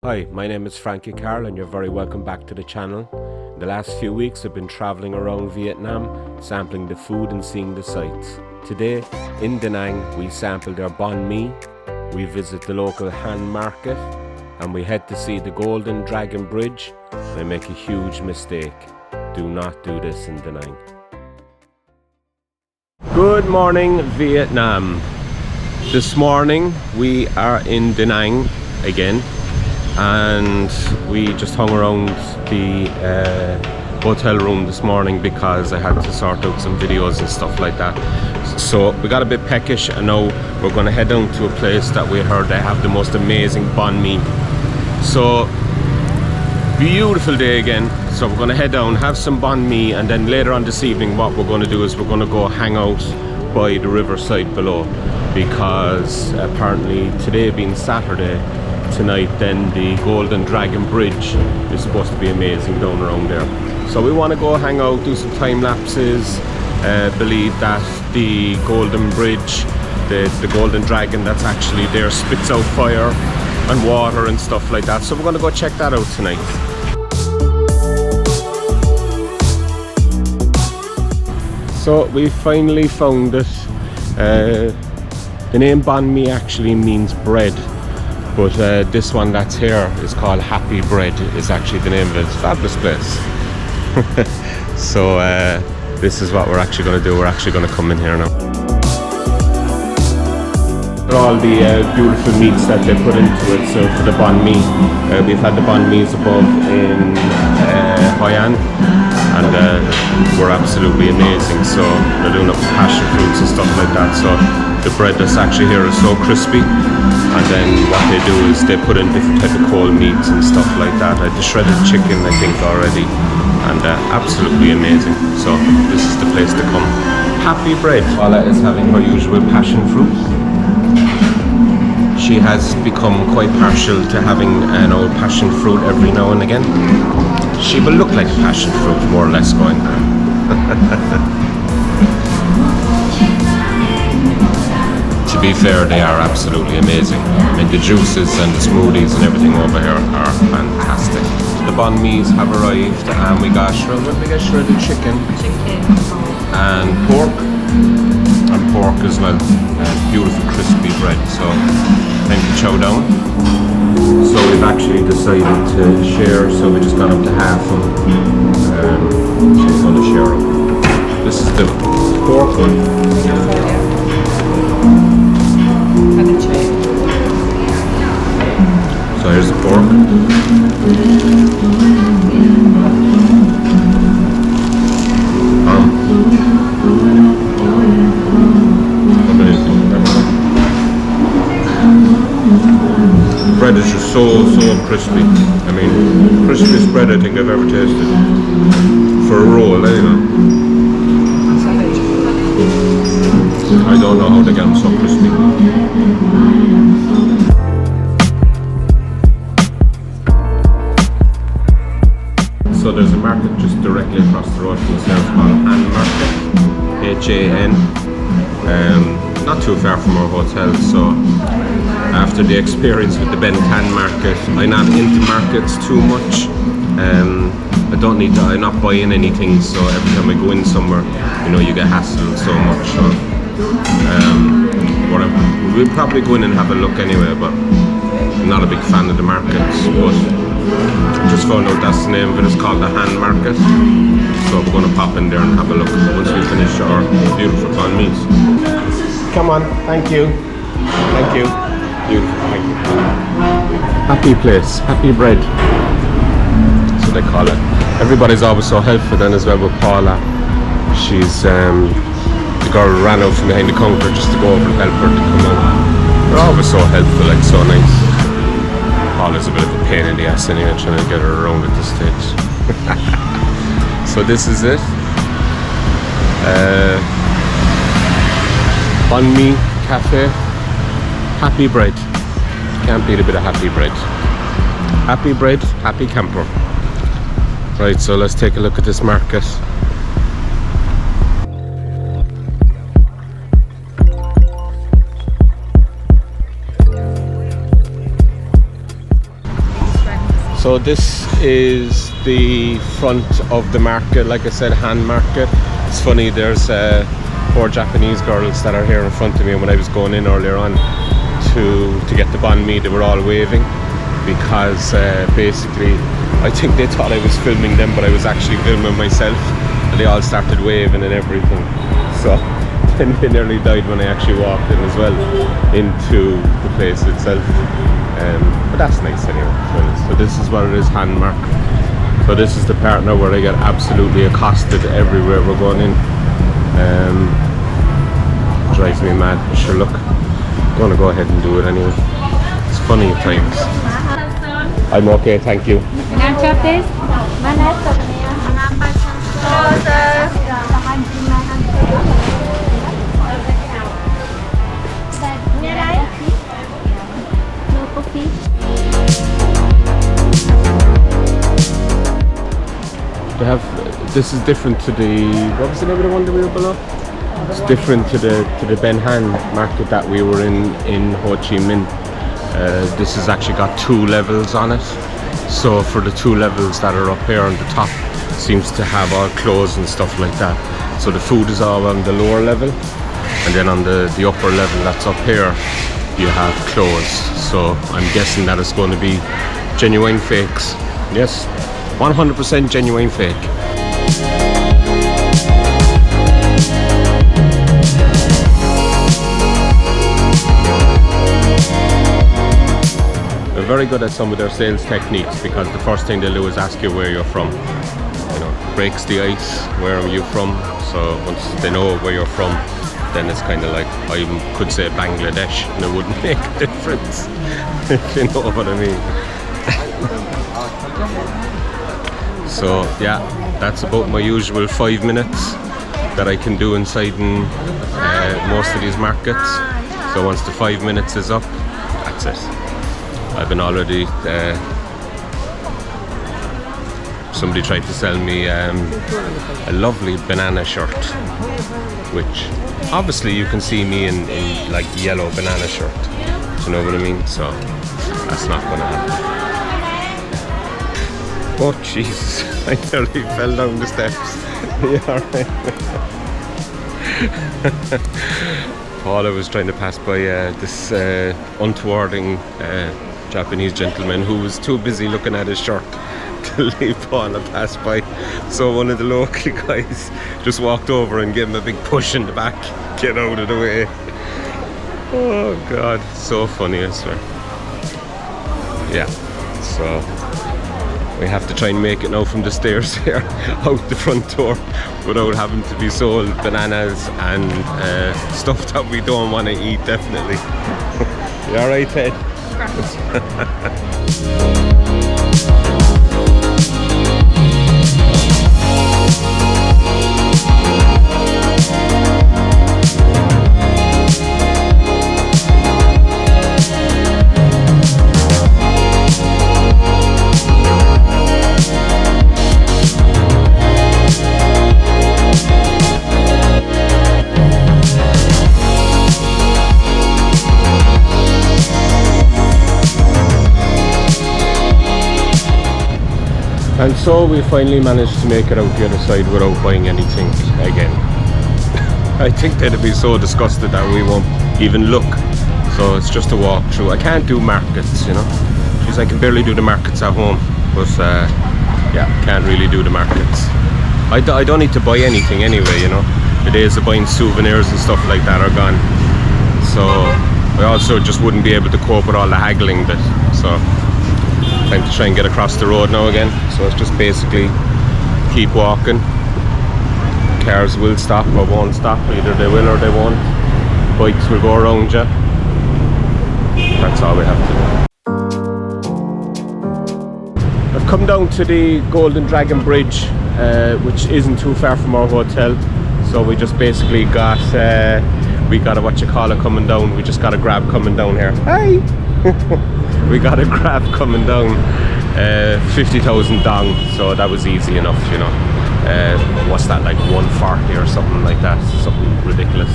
Hi, my name is Frankie Carl and you're very welcome back to the channel. In the last few weeks I've been travelling around Vietnam, sampling the food and seeing the sights. Today, in Da Nang, we sample their Banh Mi, we visit the local hand market, and we head to see the Golden Dragon Bridge. And I make a huge mistake. Do not do this in Da Nang. Good morning, Vietnam. This morning we are in Da Nang again. And we just hung around the hotel room this morning because I had to sort out some videos and stuff like that. So we got a bit peckish, and now we're going to head down to a place that we heard they have the most amazing banh mi. So beautiful day again. So we're going to head down, have some banh mi, and then later on this evening what we're going to do is we're going to go hang out by the riverside below, because apparently today being Saturday, tonight then the Golden Dragon Bridge is supposed to be amazing down around there. So we want to go hang out, do some time lapses. Believe that the Golden Bridge, the Golden Dragon that's actually there, spits out fire and water and stuff like that. So we're going to go check that out tonight. So we finally found it. The name Banh Mi actually means bread. But this one that's here is called Happy Bread, is actually the name of it. It's a fabulous place. So this is what we're actually going to do. We're actually going to come in here now. All the beautiful meats that they put into it. So for the banh mi, we've had the banh mi's above in Hoi An, and were absolutely amazing. So they're doing up passion fruits and stuff like that. So the bread that's actually here is so crispy, and then what they do is they put in different type of cold meats and stuff like that. The shredded chicken, I think, already, and absolutely amazing. So this is the place to come. Happy Bread. Paula is having her usual passion fruit. She has become quite partial to having an old passion fruit every now and again. She will look like a passion fruit, more or less, going. To be fair, they are absolutely amazing. I mean, the juices and the smoothies and everything over here are fantastic. The banh mi's have arrived, and we got shredded chicken and pork as well. Beautiful crispy bread. So time to chow down. So we've actually decided to share. So we just got up to half of them. So we're going to share them. This is the pork one. So here's the pork. The bread is just so crispy. I mean, crispiest bread I think I've ever tasted. For a roll, anyway. I don't know how they get them so crispy. So there's a market just directly across the road from us there. It's called Han Market, H-A-N. Not too far from our hotel. So after the experience with the Ben Tan market, I'm not into markets too much. I'm not buying anything, so every time I go in somewhere, you know, you get hassled so much. So we'll probably go in and have a look anyway, but I'm not a big fan of the markets. But just found out that's the name of it. It's called the Han Market. So we're going to pop in there and have a look once we finish our beautiful banh mi's. Come on, thank you. Thank you. Beautiful, thank you. Happy place, happy bread. That's what they call it. Everybody's always so helpful then as well with Paula. She's the girl ran out from behind the counter just to go over and help her to come out. They're always so helpful, like so nice. Paula's a bit of a pain in the ass anyway, trying to get her around at this stage. So this is it. Banh Mi Cafe. Happy bread. Can't beat a bit of happy bread. Happy bread, happy camper. Right, so let's take a look at this market. So this is the front of the market, like I said, hand market. It's funny, there's 4 Japanese girls that are here in front of me, and when I was going in earlier on to get the Banh Mi, they were all waving because basically I think they thought I was filming them, but I was actually filming myself, and they all started waving and everything. So then they nearly died when I actually walked in as well into the place itself. But that's nice anyway. So this is what it is, hand mark. So this is the part now where I get absolutely accosted everywhere we're going in. Drives me mad. Sure, look, I'm gonna go ahead and do it anyway. It's funny at times. I'm okay, thank you. Can I chop this? They have, this is different to the, what was the name of the one that we were below? It's different to the Ben Han market that we were in Ho Chi Minh. This has actually got 2 levels on it. So for the 2 levels that are up here on the top, seems to have all clothes and stuff like that. So the food is all on the lower level, and then on the upper level that's up here, you have clothes. So I'm guessing that it's going to be genuine fakes. Yes, 100% genuine fake. They're very good at some of their sales techniques, because the first thing they'll do is ask you where you're from. You know, breaks the ice, where are you from? So once they know where you're from, then it's kind of like, I could say Bangladesh and it wouldn't make a difference, if you know what I mean. So yeah, that's about my usual 5 minutes that I can do inside in most of these markets. So once the 5 minutes is up, that's it. I've been already, somebody tried to sell me a lovely banana shirt, which obviously you can see me in like yellow banana shirt, do you know what I mean? So that's not gonna happen. Oh Jesus, I nearly fell down the steps. Yeah, right. Paula was trying to pass by this untowarding Japanese gentleman who was too busy looking at his shirt to leave Paula pass by. So one of the local guys just walked over and gave him a big push in the back. Get out of the way. Oh God, so funny, I swear. Yeah, so we have to try and make it now from the stairs here out the front door without having to be sold bananas and stuff that we don't want to eat, definitely. You alright, Ted? And so we finally managed to make it out the other side without buying anything again. I think they'd be so disgusted that we won't even look. So it's just a walk through. I can't do markets, you know. Jeez, I can barely do the markets at home. But yeah, can't really do the markets. I don't need to buy anything anyway, you know. The days of buying souvenirs and stuff like that are gone. So I also just wouldn't be able to cope with all the haggling bit. So time to try and get across the road now again. So it's just basically keep walking. Cars will stop or won't stop. Either they will or they won't. Bikes will go around you. That's all we have to do. I've come down to the Golden Dragon Bridge, which isn't too far from our hotel. So we just basically got we got a coming down. We just got a grab coming down here. Hi! We got a grab coming down, 50,000 dong, so that was easy enough, you know. What's that, like 140 or something like that, something ridiculous,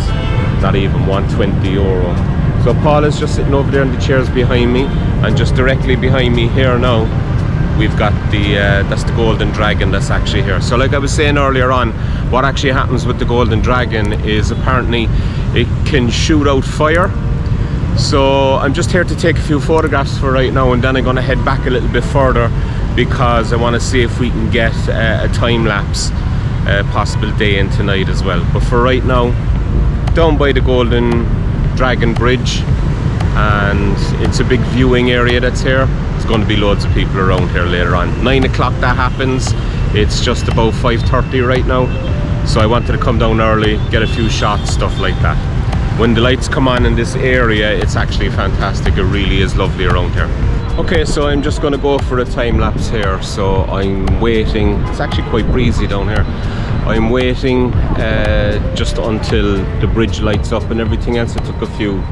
not even 120 euro. So Paul is just sitting over there in the chairs behind me, and just directly behind me here now we've got the that's the Golden Dragon that's actually here. So like I was saying earlier on, what actually happens with the Golden Dragon is apparently it can shoot out fire. So I'm just here to take a few photographs for right now, and then I'm going to head back a little bit further because I want to see if we can get a time-lapse possible day and tonight as well. But for right now, down by the Golden Dragon Bridge, and it's a big viewing area that's here. There's going to be loads of people around here later on. 9 o'clock that happens. It's just about 5:30 right now, so I wanted to come down early, get a few shots, stuff like that. When the lights come on in this area, it's actually fantastic. It really is lovely around here. Okay, so I'm just going to go for a time lapse here. So I'm waiting. It's actually quite breezy down here. I'm waiting just until the bridge lights up and everything else. I took a few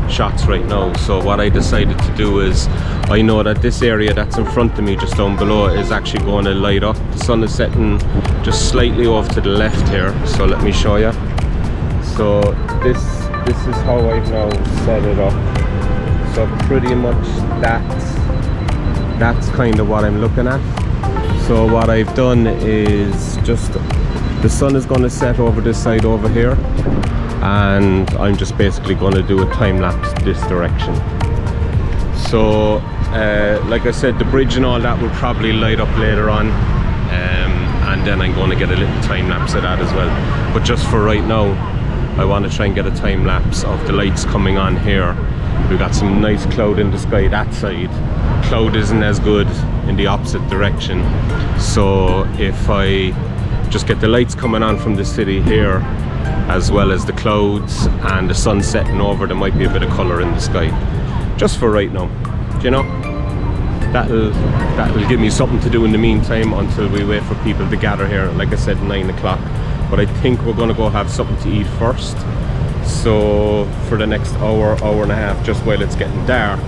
shots right now. So what I decided to do is, I know that this area that's in front of me just down below is actually going to light up. The sun is setting just slightly off to the left here, so let me show you. So this is how I've now set it up. So pretty much that's kind of what I'm looking at. So what I've done is just, the sun is going to set over this side over here, and I'm just basically going to do a time lapse this direction. So like I said, the bridge and all that will probably light up later on, and then I'm going to get a little time lapse of that as well. But just for right now, I want to try and get a time lapse of the lights coming on here. We've got some nice cloud in the sky that side. Cloud isn't as good in the opposite direction. So if I just get the lights coming on from the city here, as well as the clouds and the sun setting over, there might be a bit of colour in the sky. Just for right now, you know. That'll give me something to do in the meantime until we wait for people to gather here. Like I said, 9 o'clock. But I think we're going to go have something to eat first. So for the next hour and a half, just while it's getting dark,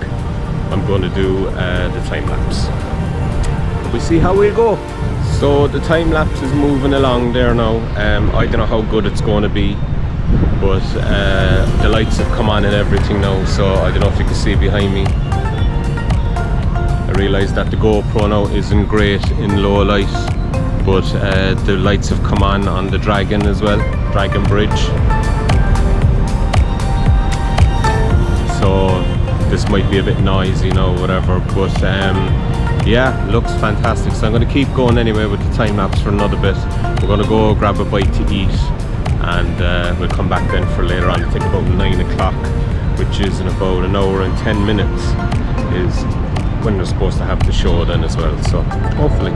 I'm going to do the time lapse. We see how we go. So the time lapse is moving along there now. I don't know how good it's going to be, but the lights have come on and everything now. So I don't know if you can see behind me. I realised that the GoPro now isn't great in low light, but the lights have come on the Dragon as well, Dragon Bridge. So this might be a bit noisy now, whatever, but yeah, looks fantastic. So I'm going to keep going anyway with the time lapse for another bit. We're going to go grab a bite to eat, and we'll come back then for later on. I think about 9 o'clock, which is in about an hour and 10 minutes, is when they're supposed to have the show then as well. So hopefully.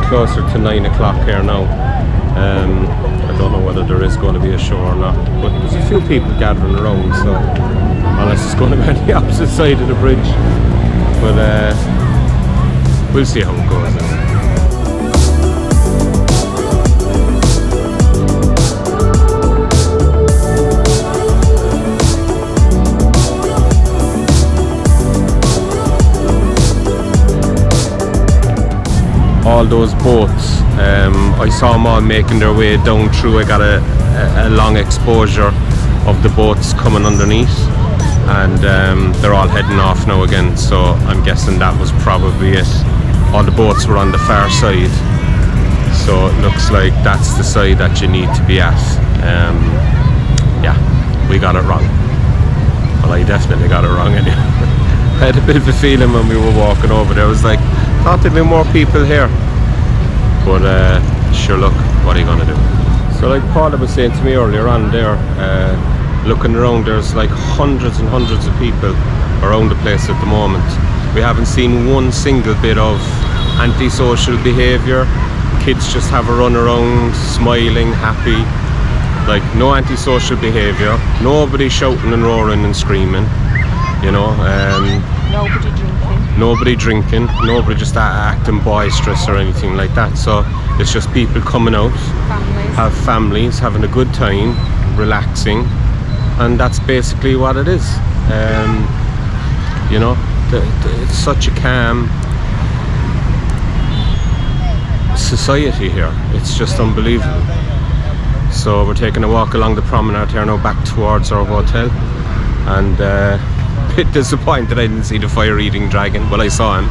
Closer to 9 o'clock here now. I don't know whether there is going to be a show or not, but there's a few people gathering around, so unless it's going to be on the opposite side of the bridge, but we'll see how it goes then. All those boats, I saw them all making their way down through. I got a long exposure of the boats coming underneath, and they're all heading off now again, so I'm guessing that was probably it. All the boats were on the far side, so it looks like that's the side that you need to be at. Yeah, we got it wrong. Well, I definitely got it wrong anyway. I had a bit of a feeling when we were walking over there. I was like, thought there'd be more people here, but sure, look, what are you gonna do? So like Paula was saying to me earlier on there, looking around, there's like hundreds and hundreds of people around the place at the moment. We haven't seen one single bit of antisocial behaviour. Kids just have a run around, smiling, happy, like no antisocial behaviour, nobody shouting and roaring and screaming, you know. Nobody drinking, nobody just acting boisterous or anything like that. So it's just people coming out, have families, having a good time, relaxing, and that's basically what it is. You know, it's such a calm society here. It's just unbelievable. So we're taking a walk along the promenade here now, back towards our hotel, and a bit disappointed I didn't see the fire-eating dragon. Well, I saw him,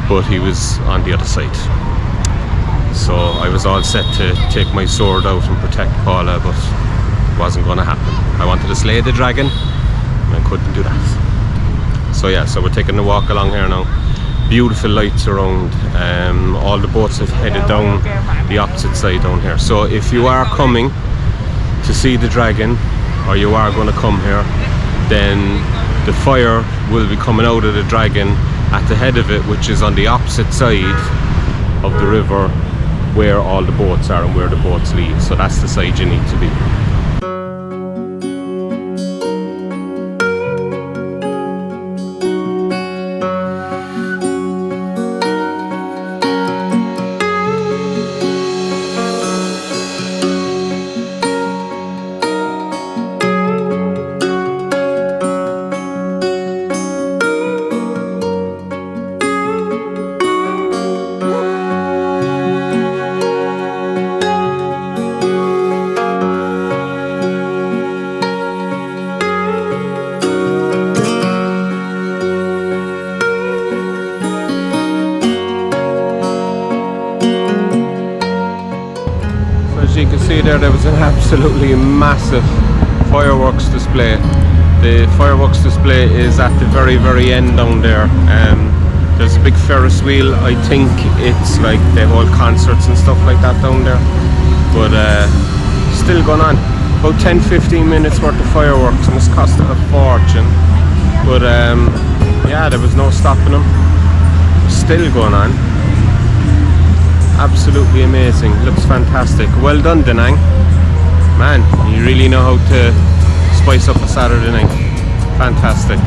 but he was on the other side. So I was all set to take my sword out and protect Paula, but it wasn't going to happen. I wanted to slay the dragon, and I couldn't do that. So yeah, so we're taking a walk along here now. Beautiful lights around. All the boats have headed down the opposite side down here. So if you are coming to see the dragon, or you are going to come here, then the fire will be coming out of the dragon at the head of it, which is on the opposite side of the river where all the boats are and where the boats leave. So that's the side you need to be. You can see there was an absolutely massive fireworks display. The fireworks display is at the very end down there. There's a big Ferris wheel. I think it's like they hold concerts and stuff like that down there, but still going on. About 10-15 minutes worth of fireworks, and it's cost a fortune, but yeah, there was no stopping them. Still going on. Absolutely amazing, looks fantastic. Well done, Da Nang. Man, you really know how to spice up a Saturday night. Fantastic.